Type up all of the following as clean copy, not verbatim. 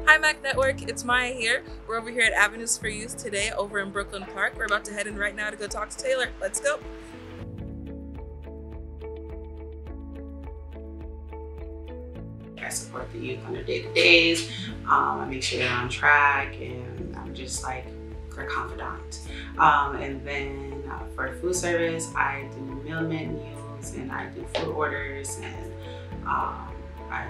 Hi MACC Network, it's Maya here. We're over here at Avenues for Youth today over in Brooklyn Park. We're about to head in right now to go talk to Taylor. Let's go. I support the youth on their day-to-days. I make sure they're on track, and I'm just like their confidant. And then for food service, I do meal menus and I do food orders, and I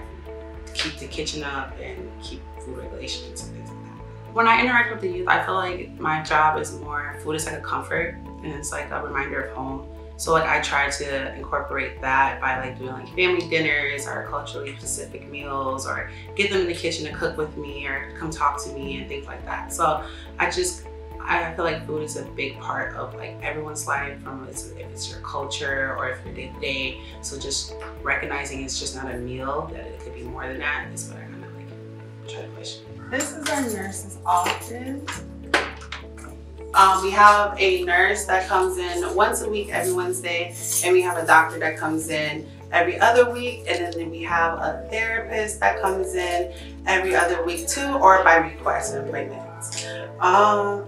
keep the kitchen up and keep food regulations and things like that. When I interact with the youth, I feel like my job is more, food is like a comfort and it's like a reminder of home. So like I try to incorporate that by like doing like family dinners or culturally specific meals, or get them in the kitchen to cook with me or come talk to me and things like that. So I feel like food is a big part of like everyone's life, from if it's your culture or if your day-to-day. So just recognizing it's just not a meal, that it could be more than that, is what I kind of like try to push. This is our nurse's office. We have a nurse that comes in once a week, every Wednesday, and we have a doctor that comes in every other week, and then we have a therapist that comes in every other week too, or by request and appointment.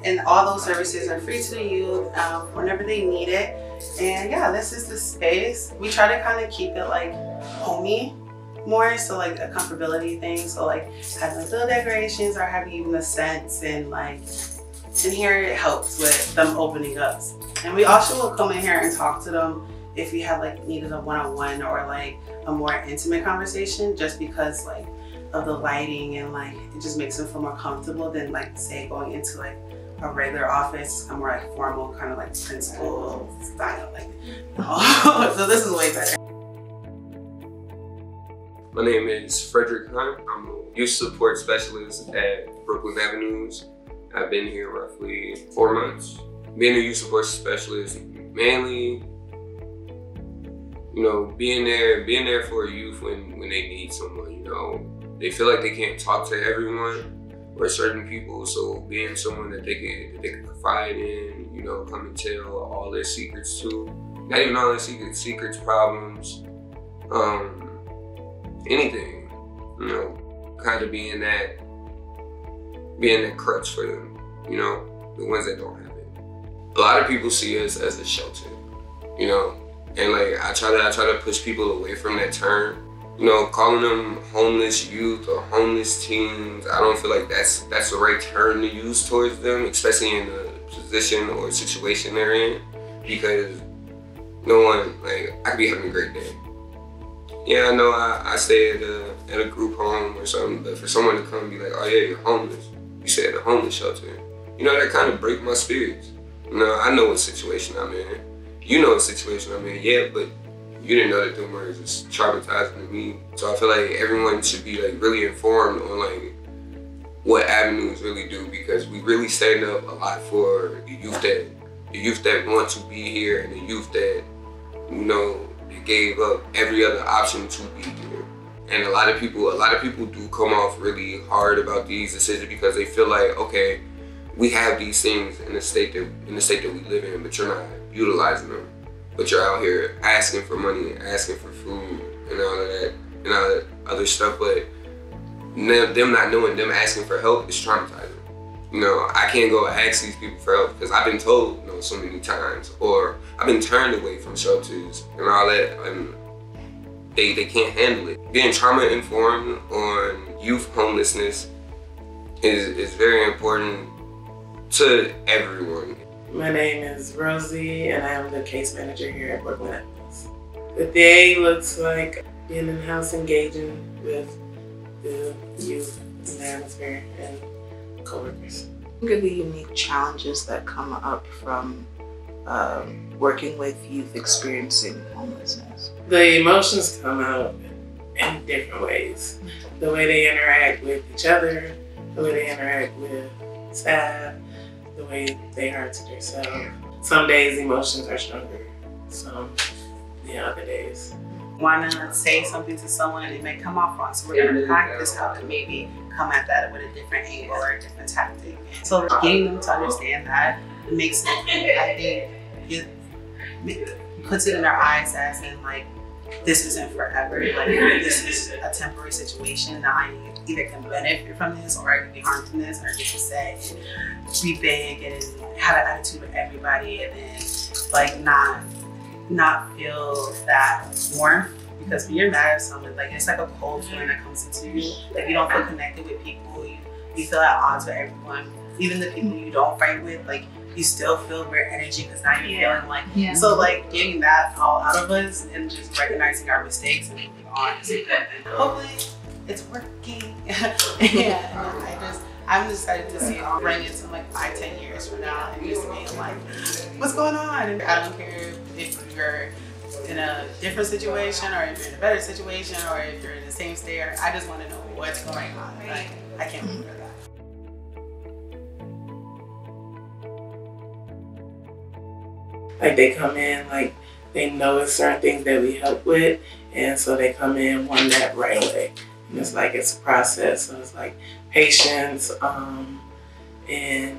And all those services are free to the youth whenever they need it. And yeah, this is the space. We try to kind of keep it like homey more, so like a comfortability thing. So like having like little decorations or having even the scents, and like in here it helps with them opening up. And we also will come in here and talk to them if we have like needed a one-on-one or like a more intimate conversation, just because like of the lighting, and like it just makes them feel more comfortable than like say going into like a regular office, a more like formal kind of like principal style, like so this is way better. My name is Frederick Hunt. I'm a youth support specialist at Brooklyn Avenues. I've been here roughly 4 months. Being a youth support specialist, mainly, you know, being there for a youth when they need someone, you know. They feel like they can't talk to everyone or certain people, so being someone that they can confide in, you know, come and tell all their secrets to. Not even all their secrets, problems, anything, you know, kind of being that crutch for them, you know, the ones that don't have it. A lot of people see us as a shelter, you know, and like I try to push people away from that term. You know, calling them homeless youth or homeless teens, I don't feel like that's the right term to use towards them, especially in the position or situation they're in, because no one, like, I could be having a great day. Yeah, I know I stay at a group home or something, but for someone to come and be like, oh yeah, you're homeless, you stay at a homeless shelter, you know, that kind of breaks my spirits. You know, I know what situation I'm in. You know what situation I'm in, yeah, but you didn't know that them words was traumatizing to me. So I feel like everyone should be like really informed on like what Avenues really do, because we really stand up a lot for the youth that want to be here, and the youth that, you know, they gave up every other option to be here. And a lot of people do come off really hard about these decisions because they feel like, okay, we have these things in the state that we live in, but you're not utilizing them. But you're out here asking for money, asking for food, and all of that, and all that other stuff. But them not knowing, them asking for help is traumatizing. You know, I can't go ask these people for help because I've been told, you know, so many times, or I've been turned away from shelters and all that, and they can't handle it. Being trauma informed on youth homelessness is very important to everyone. My name is Rosie, and I am the case manager here at Brooklyn Avenues. The day looks like being in the house, engaging with the youth and the atmosphere and coworkers. What are the unique challenges that come up from working with youth experiencing homelessness? The emotions come out in different ways. The way they interact with each other, the way they interact with staff, the way they are to themselves. Some days emotions are stronger, some the other days. Want to say something to someone and it may come off wrong, so we're going to practice how to maybe come at that with a different angle or a different tactic. So getting them to understand that makes it, I think, it puts it in their eyes as in like, this isn't forever. Like this is a temporary situation. Now I either can benefit from this or I can be harmed from this, or get to say, be big and have an attitude with everybody, and then like not feel that warmth. Because when you're mad at someone, like it's like a cold feeling that comes into you. Like you don't feel connected with people. You feel at odds with everyone. Even the people you don't fight with, like you still feel weird energy because now you're feeling like, so like getting that all out of us and just recognizing our mistakes and moving on is important. Hopefully it's working. I'm excited to see it bring into like 5-10 years from now and just being like, what's going on? And I don't care if you're in a different situation or if you're in a better situation or if you're in the same state. I just want to know what's going on. Like I can't wait for that. Like they come in, like they know certain things that we help with, and so they come in one that right away. And it's like it's a process. So it's like patience, and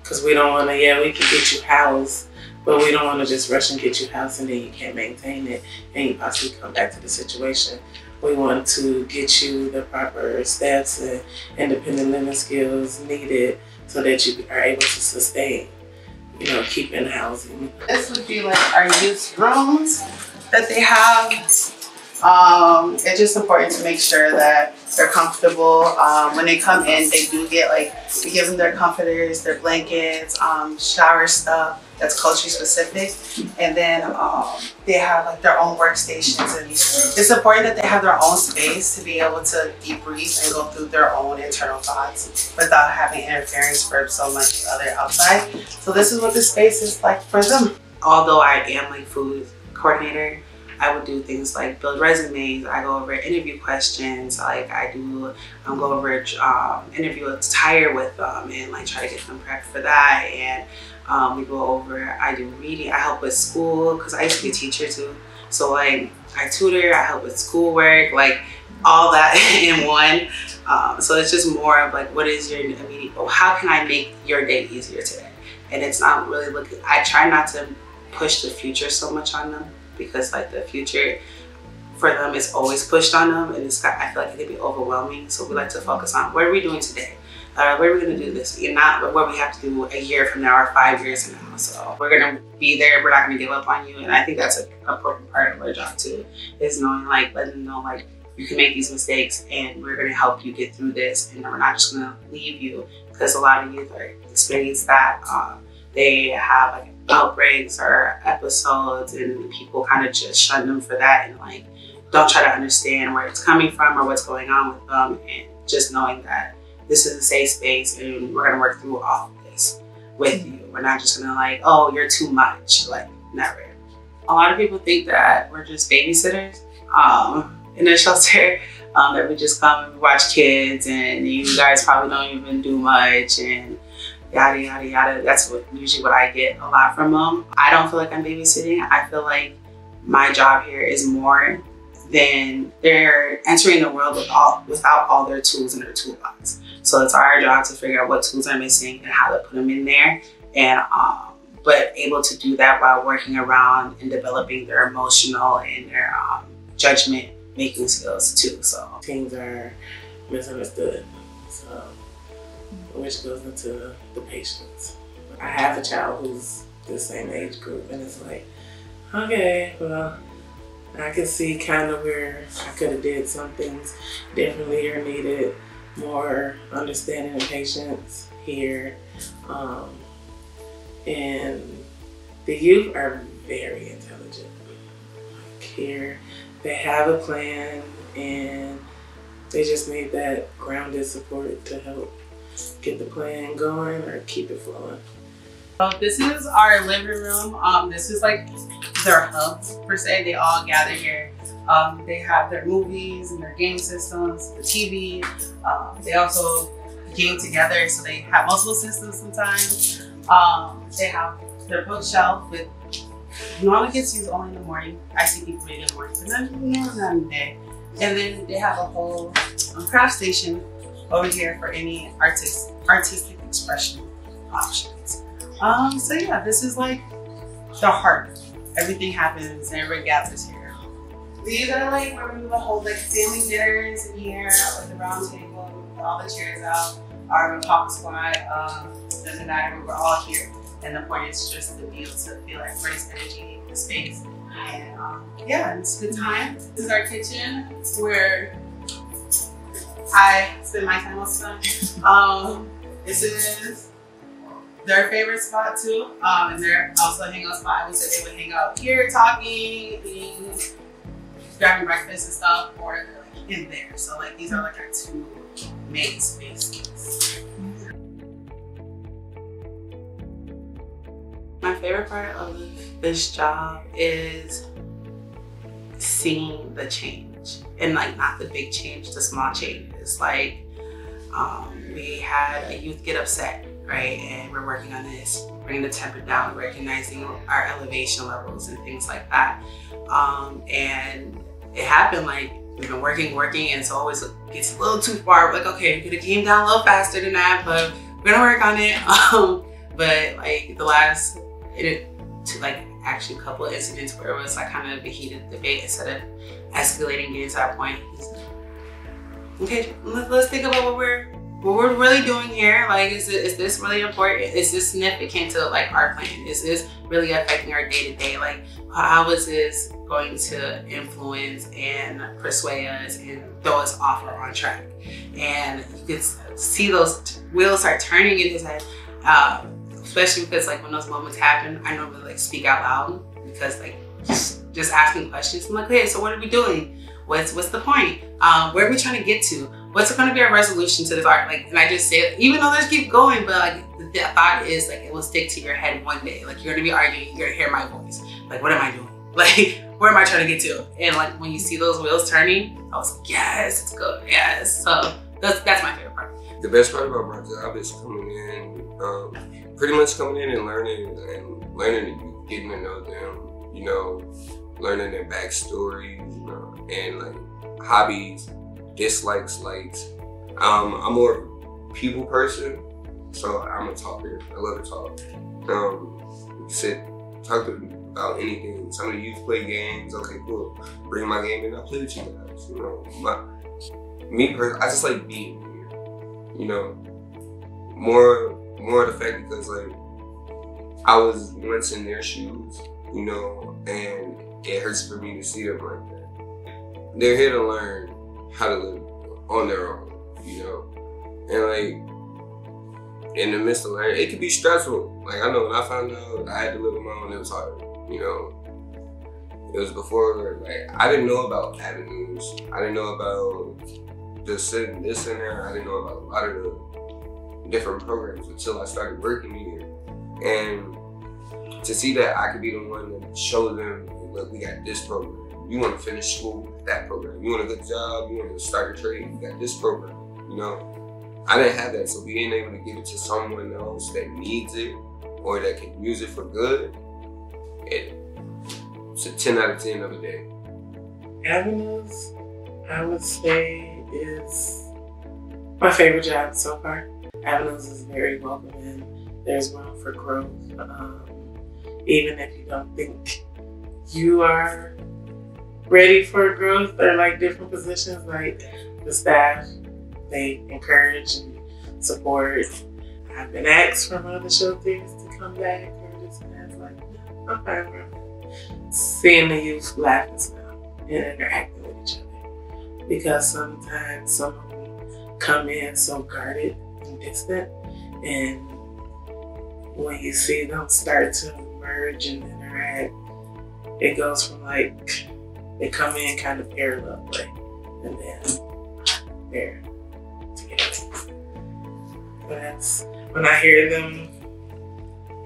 because we don't want to, we can get you housed, but we don't want to just rush and get you housed and then you can't maintain it and you possibly come back to the situation. We want to get you the proper steps and independent living skills needed so that you are able to sustain, keeping housing. This would be like our youth rooms that they have. It's just important to make sure that they're comfortable. When they come in, they do get we give them their comforters, their blankets, shower stuff that's culturally specific. And then they have like their own workstations. And it's important that they have their own space to be able to debrief and go through their own internal thoughts without having interference from so much other outside. So this is what the space is like for them. Although I am like food coordinator, I would do things like build resumes. I go over interview questions. Like I go over interview attire with them and like try to get them prepped for that. And we go over, I do reading. I help with school because I used to be a teacher too. So like I tutor, I help with schoolwork, like all that in one. So it's just more of like, what is your immediate, how can I make your day easier today? And it's not really looking, I try not to push the future so much on them, because like the future for them is always pushed on them, and I feel like it can be overwhelming. So we like to focus on what are we doing today? What are we gonna do this? And not what we have to do a year from now or 5 years from now. So we're gonna be there, we're not gonna give up on you. And I think that's an important part of our job too, is knowing letting them know you can make these mistakes and we're gonna help you get through this, and we're not just gonna leave you, because a lot of youth are experiencing that. They have outbreaks or episodes and people kind of just shun them for that and don't try to understand where it's coming from or what's going on with them, and just knowing that this is a safe space and we're gonna work through all of this with you. We're not just gonna oh, you're too much, never. A lot of people think that we're just babysitters in a shelter, that we just come and watch kids and you guys probably don't even do much and yada, yada, yada. That's usually what I get a lot from them. I don't feel like I'm babysitting. I feel like my job here is more than they're entering the world without all their tools in their toolbox. So it's our job to figure out what tools are missing and how to put them in there. And but able to do that while working around and developing their emotional and their judgment making skills too. So teens are misunderstood. So which goes into the patience. I have a child who's the same age group, and it's okay, well, I can see kind of where I could have did some things differently or needed more understanding and patience here. And the youth are very intelligent. Here, they have a plan, and they just need that grounded support to help get the plan going or keep it flowing. This is our living room. This is their hub per se. They all gather here. They have their movies and their game systems, the TV. They also game together, so they have multiple systems sometimes. They have their bookshelf with normally gets used only in the morning. I see people read in the morning, but not in the day. And then they have a whole craft station over here for any artistic expression options. So yeah, this is the heart. Everything happens and everybody gathers here. these are like where we would hold like family dinners in here with the round table with all the chairs out. Our talk squad doesn't matter. We're all here, and the point is just to be able to feel that grace energy in the space. And yeah, it's a good time. This is our kitchen where I spend my time most of the time. This is their favorite spot too, and they're also a hangout spot. I would say they would hang out here, talking, eating, grabbing breakfast and stuff, or they're like in there. So like these are like our two main spaces. My favorite part of this job is seeing the change, and like not the big change, the small changes. Like we had a youth get upset, right? And we're working on this, bringing the temperature down, recognizing our elevation levels and things like that. And it happened like we've been working, and it's always gets a little too far. We're like, okay, we could have came down a little faster than that, but we're gonna work on it. But like the last, like actually a couple of incidents where it was like kind of a heated debate, instead of escalating, getting to that point. Okay, let's think about what we're really doing here. Like, is this really important? Is this significant to like our plan? Is this really affecting our day to day? Like, how is this going to influence and persuade us and throw us off or on track? And you could see those wheels start turning in his head, especially because like when those moments happen, I normally like speak out loud, because like just asking questions. I'm like, hey, so what are we doing? What's the point? Where are we trying to get to? What's going to be our resolution to this art? Like, and I just say it, even though let's keep going, but like the thought is like it will stick to your head one day. Like you're gonna be arguing, you're gonna hear my voice. Like, what am I doing? Like, where am I trying to get to? And like when you see those wheels turning, I was like, yes, it's good, yes. So that's my favorite part. The best part about my job is coming in, pretty much coming in and learning and getting to know them. You know, learning their backstory, you know, and like hobbies, dislikes, likes. I'm more of a people person, so I'm a talker. I love to talk. Talk about anything. Some of the youth play games. Okay, cool. Bring my game in. I'll play with you guys. You know, me personally, I just like being here. You know, more of the fact because like I was once in their shoes. You know, and it hurts for me to see them like that. They're here to learn how to live on their own, you know? And like, in the midst of learning, it can be stressful. Like I know when I found out I had to live on my own, it was hard, you know? It was before, like, I didn't know about avenues. I didn't know about this and there. I didn't know about a lot of the different programs until I started working here. And to see that I could be the one that shows them, look, we got this program. You want to finish school, we got that program. You want a good job, you want to start a trade, we got this program. You know, I didn't have that, so being able to give it to someone else that needs it or that can use it for good, it's a 10 out of 10 of a day. Avenues, I would say, is my favorite job so far. Avenues is very welcoming. There's room for growth. Even if you don't think you are ready for growth or like different positions, like the staff, they encourage and support. I've been asked from other shelters to come back or this and that. Like, no, I'm fine, bro. Seeing the youth laugh and smile and interacting with each other. Because sometimes some of them come in so guarded and distant, and when you see them start to merge and interact, it goes from like they come in kind of parallel way, and then they're together. But that's when I hear them,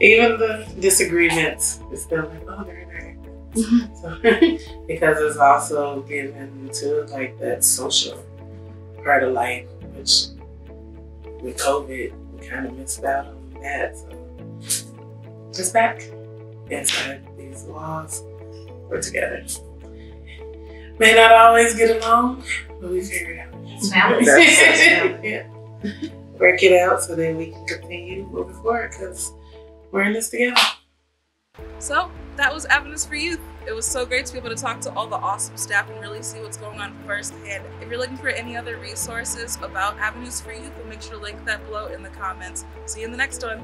even the disagreements, it's still like, oh, they're interacting. Mm-hmm. So, because it's also given to like that social part of life, which with COVID we kind of missed out on that. So just back inside these walls, we're together. May not always get along, but we figure it out. It's family. Yeah. Work it out so that we can continue moving forward, because we're in this together. So that was Avenues for Youth. It was so great to be able to talk to all the awesome staff and really see what's going on firsthand. If you're looking for any other resources about Avenues for Youth, we'll make sure to link that below in the comments. See you in the next one.